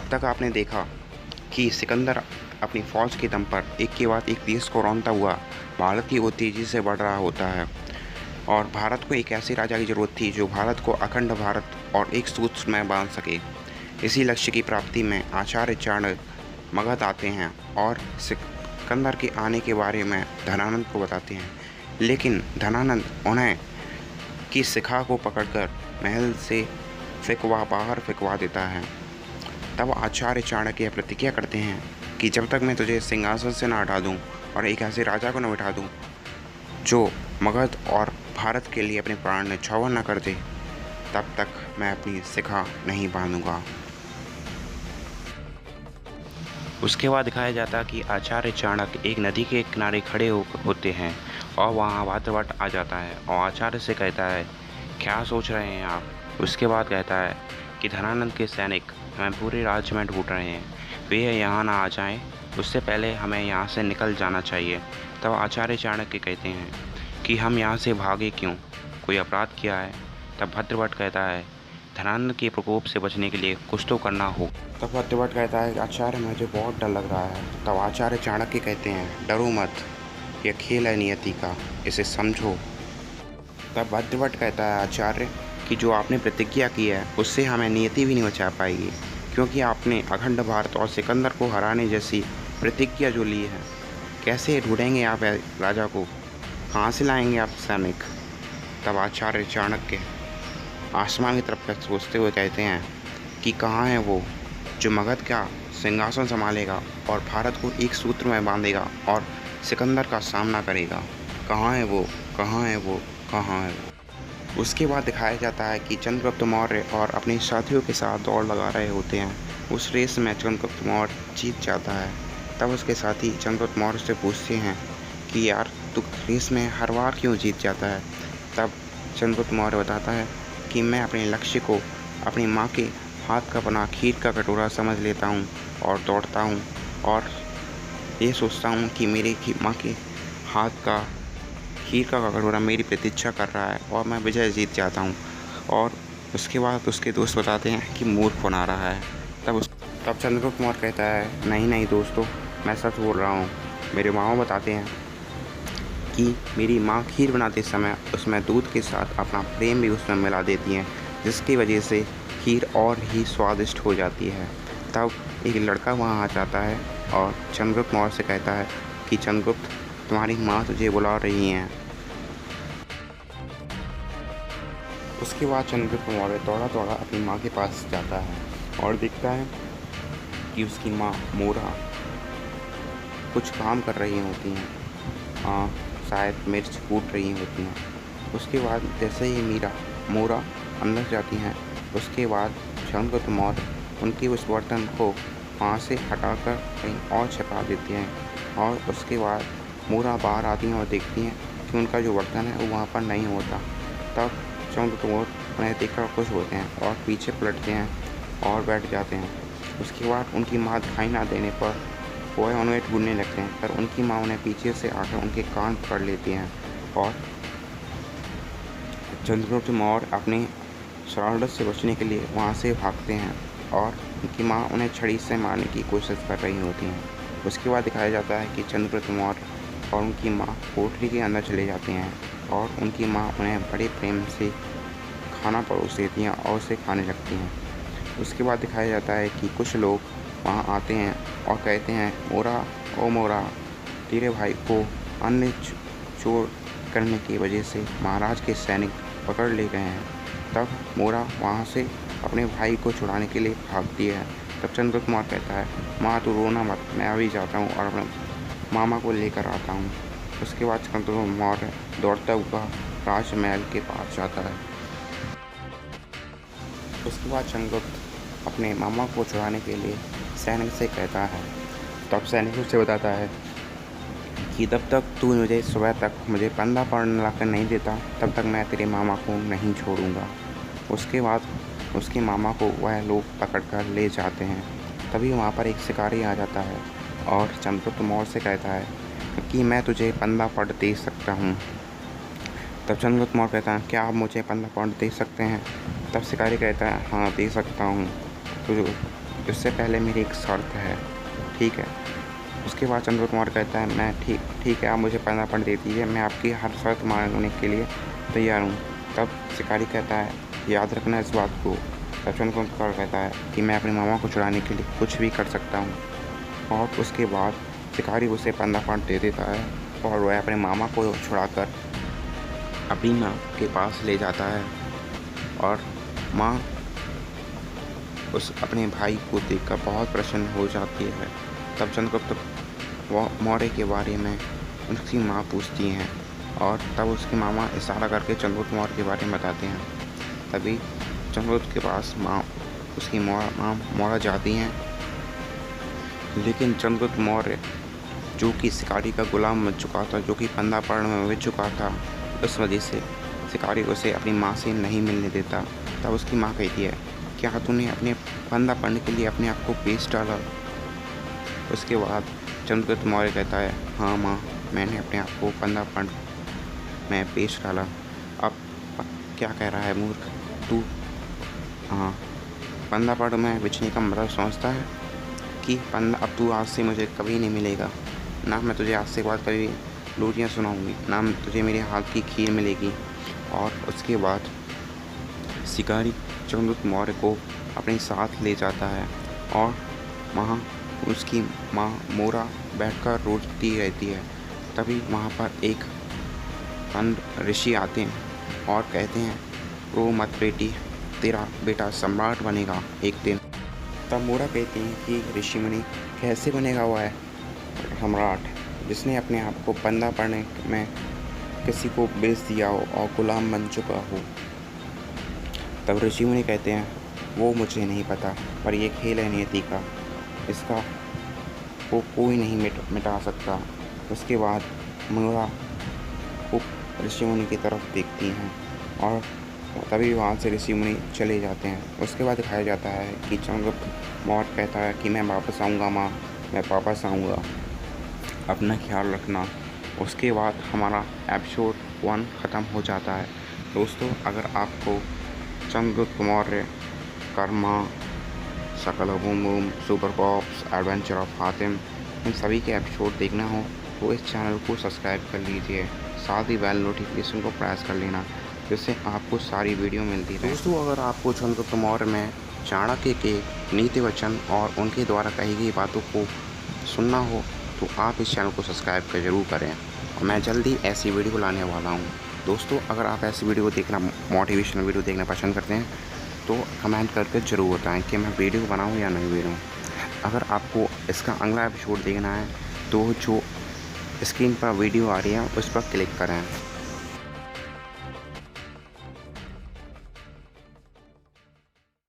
अब तक आपने देखा कि सिकंदर अपनी फ़ौज के दम पर एक के बाद एक देश को रौंदता हुआ भारत की ओर तेज़ी से बढ़ रहा होता है और भारत को एक ऐसे राजा की ज़रूरत थी जो भारत को अखंड भारत और एक सूत्र में बांध सके। इसी लक्ष्य की प्राप्ति में आचार्य चाणक्य मगध आते हैं और सिकंदर के आने के बारे में धनानंद को बताते हैं, लेकिन धनानंद उन्हें की शिखा को पकड़कर महल से बाहर फेंकवा देता है। तब आचार्य चाणक्य प्रतिज्ञा करते हैं कि जब तक मैं तुझे सिंहासन से न हटा दूं और एक ऐसे राजा को न बिठा दूं जो मगध और भारत के लिए अपने प्राण न्यौछावर न कर दे, तब तक मैं अपनी शिखा नहीं बांधूंगा। उसके बाद दिखाया जाता है कि आचार्य चाणक्य एक नदी के किनारे खड़े होते हैं और वहाँ वात्रवट आ जाता है और आचार्य से कहता है, क्या सोच रहे हैं आप? उसके बाद कहता है कि धनानंद के सैनिक हमें पूरे राज्य में ढूंढ रहे हैं, वे यहाँ ना आ जाएं, उससे पहले हमें यहाँ से निकल जाना चाहिए। तब आचार्य चाणक्य कहते हैं कि हम यहाँ से भागे क्यों, कोई अपराध किया है? तब भद्रवट कहता है, धनानंद के प्रकोप से बचने के लिए कुछ तो करना हो। तब भद्रवट कहता है, आचार्य मुझे बहुत डर लग रहा है। तब आचार्य चाणक्य कहते हैं, डरो मत, यह खेल है नियति का, इसे समझो। तब भद्रवट कहता है, आचार्य कि जो आपने प्रतिज्ञा की है उससे हमें नियति भी नहीं बचा पाएगी, क्योंकि आपने अखंड भारत और सिकंदर को हराने जैसी प्रतिज्ञा जो ली है। कैसे ढूंढेंगे आप राजा को, कहाँ से लाएंगे आप सैनिक? तब आचार्य चाणक्य आसमान की तरफ सोचते हुए कहते हैं कि कहाँ है वो जो मगध का सिंहासन संभालेगा और भारत को एक सूत्र में बांधेगा और सिकंदर का सामना करेगा? कहाँ है वो, कहाँ है वो, कहाँ है वो? उसके बाद दिखाया जाता है कि चंद्रगुप्त मौर्य और अपने साथियों के साथ दौड़ लगा रहे होते हैं। उस रेस में चंद्रगुप्त मौर्य जीत जाता है। तब उसके साथी चंद्रगुप्त मौर्य से पूछते हैं कि यार तू रेस में हर बार क्यों जीत जाता है? तब चंद्रगुप्त मौर्य बताता है कि मैं अपने लक्ष्य को अपनी माँ के हाथ का बना खीर का कटोरा समझ लेता हूँ और दौड़ता हूँ और ये सोचता हूँ कि मेरे माँ के हाथ का खीर का कटोरा मेरी प्रतीक्षा कर रहा है और मैं विजय जीत जाता हूँ। और उसके बाद उसके दोस्त बताते हैं कि मूर्ख बना रहा है। तब चंद्रगुप्त मौर्य कहता है, नहीं नहीं दोस्तों, मैं सच बोल रहा हूँ। मेरे मामा बताते हैं कि मेरी माँ खीर बनाते समय उसमें दूध के साथ अपना प्रेम भी उसमें मिला देती हैं, जिसकी वजह से खीर और ही स्वादिष्ट हो जाती है। तब एक लड़का वहाँ आ जाता है और चंद्रगुप्त मौर्य से कहता है कि चंद्रगुप्त, तुम्हारी माँ तुझे बुला रही हैं। उसके बाद चंद्रगुप्त मौर्य दौड़ा दौड़ा अपनी माँ के पास जाता है और देखता है कि उसकी माँ मोरा कुछ काम कर रही होती हैं, शायद मिर्च कूट रही होती हैं। उसके बाद जैसे ही मोरा अंदर जाती हैं, उसके बाद चंद्रगुप्त मौर्य उनकी उस बर्तन को वहाँ से हटाकर कहीं और छिपा देते हैं और उसके बाद मोरा बाहर आती हैं और देखती हैं कि उनका जो बर्तन है वो वहाँ पर नहीं होता। तब चंद्रगुप्त मौर्य उन्हें देखकर खुश होते हैं और पीछे पलटते हैं और बैठ जाते हैं। उसके बाद उनकी माँ दिखाई ना देने पर वह उन्हें ढूंढने लगते हैं, पर उनकी माँ उन्हें पीछे से आकर उनके कान पकड़ लेती हैं और चंद्रगुप्त मौर्य अपनी शरारत से बचने के लिए वहाँ से भागते हैं और उनकी माँ उन्हें छड़ी से मारने की कोशिश कर रही होती हैं। उसके बाद दिखाया जाता है कि चंद्रगुप्त मौर्य और उनकी माँ कोठरी के अंदर चले जाते हैं और उनकी माँ उन्हें बड़े प्रेम से खाना परोस देती हैं और उसे खाने लगती हैं। उसके बाद दिखाया जाता है कि कुछ लोग वहाँ आते हैं और कहते हैं, मोरा, तेरे भाई को अन्य चोर करने की वजह से महाराज के सैनिक पकड़ ले गए हैं। तब मोरा वहाँ से अपने भाई को छुड़ाने के लिए भागती है। तब चंद्रगुप्त मौर्य कहता है, माँ तू रोना मत, मैं अभी जाता हूँ और अपने मामा को लेकर आता हूँ। उसके बाद चंद्रगुप्त मौर्य दौड़ता हुआ राजमहल के पास जाता है। उसके बाद चंद्रगुप्त अपने मामा को छुड़ाने के लिए सैनिक से कहता है। तब सैनिक उससे बताता है कि तब तक तू मुझे सुबह तक मुझे पंदा पढ़ने ला कर नहीं देता, तब तक मैं तेरे मामा को नहीं छोड़ूंगा। उसके बाद उसके मामा को वह लोग पकड़ कर ले जाते हैं। तभी वहाँ पर एक शिकारी आ जाता है और चंद्रगुप्त मौर्य से कहता है कि मैं तुझे पंदा पढ़ दे सकता हूँ। तब चंद्रगुप्त मौर्य कहता है, क्या आप मुझे पंदा पढ़ दे सकते हैं? तब शिकारी कहता है, हाँ दे सकता हूँ। तो उससे पहले मेरी एक शर्त है, ठीक है। उसके बाद चंद्रगुप्त मौर्य कहता है मैं ठीक है, आप मुझे 15 पॉइंट दे दीजिए, मैं आपकी हर शर्त मानने के लिए तैयार हूँ। तब शिकारी कहता है याद रखना इस बात को। तब चंद्रगुप्त मौर्य कहता है कि मैं अपनी मामा को छुड़ाने के लिए कुछ भी कर सकता हूँ। और उसके बाद शिकारी उसे 15 पॉइंट दे देता है और वह अपने मामा को छुड़ाकर अपनी माँ के पास ले जाता है। और माँ उस अपने भाई को देखकर बहुत प्रसन्न हो जाती है। तब चंद्रगुप्त मौर्य के बारे में उसकी माँ पूछती हैं और तब उसके मामा इशारा करके चंद्रगुप्त मौर्य के बारे में बताते हैं। तभी चंद्रगुप्त के पास उसकी माँ मौर्य जाती हैं, लेकिन चंद्रगुप्त मौर्य जो कि शिकारी का गुलाम बन चुका था, जो कि 15 पॉइंट में मिल चुका था, उस वजह से शिकारी उसे अपनी माँ से नहीं मिलने देता। तब उसकी माँ कहती है क्या तूने अपने 15 पॉइंट के लिए अपने आप को बेच डाला? उसके बाद चंद्रगुप्त मौर्य कहता है हाँ माँ, मैंने अपने आप को 15 पॉइंट में बेच डाला। अब क्या कह रहा है मूर्ख तू? हाँ, 15 पॉइंट में बेचने का मतलब समझता है कि 15 अब तू आज से मुझे कभी नहीं मिलेगा ना, मैं तुझे आज से बाद कभी लोरियाँ सुनाऊंगी ना, तुझे मेरे हाथ की खीर मिलेगी। और उसके बाद शिकारी चंद्रगुप्त मौर्य को अपने साथ ले जाता है और वहाँ उसकी माँ मोरा बैठकर रोती रहती है। तभी वहाँ पर एक ऋषि आते हैं और कहते हैं रो मत बेटी, तेरा बेटा सम्राट बनेगा एक दिन। तब मोरा कहती हैं कि ऋषि मुनि कैसे बनेगा वह सम्राट जिसने अपने आप को 15 पढ़ने में किसी को बेच दिया हो और गुलाम बन चुका हो। तब ऋषि मुनि कहते हैं वो मुझे नहीं पता, पर ये खेल है नियति का, इसका को कोई नहीं मिटा सकता। उसके बाद मोरा ऋषि मुनि की तरफ देखती हैं और तभी वहाँ से ऋषि मुनि चले जाते हैं। उसके बाद दिखाया जाता है कि चंद्रगुप्त मौर्य कहता है कि मैं वापस आऊँगा माँ, मैं वापस आऊँगा, अपना ख्याल रखना। उसके बाद हमारा एपिसोड 1 ख़त्म हो जाता है। दोस्तों, अगर आपको चंद्रगुप्त मौर्य, कर्मा, सकल boom boom, super cops, adventure of Hatim, इन सभी के एपिसोड देखना हो तो इस चैनल को सब्सक्राइब कर लीजिए, साथ ही बेल नोटिफिकेशन को प्रेस कर लेना, जिससे आपको सारी वीडियो मिलती रहे। दोस्तों, अगर आपको चंद्रगुप्त मौर्य में चाणक्य के नीति वचन और उनके द्वारा कही गई बातों को सुनना हो तो आप इस चैनल को सब्सक्राइब ज़रूर करें और मैं जल्दी ऐसी वीडियो लाने वाला हूँ। दोस्तों, अगर आप ऐसी वीडियो देखना, मोटिवेशनल वीडियो देखना पसंद करते हैं तो कमेंट करके ज़रूर बताएं कि मैं वीडियो बनाऊँ या नहीं बनाऊँ। अगर आपको इसका अगला एपिसोड देखना है तो जो स्क्रीन पर वीडियो आ रही है उस पर क्लिक करें।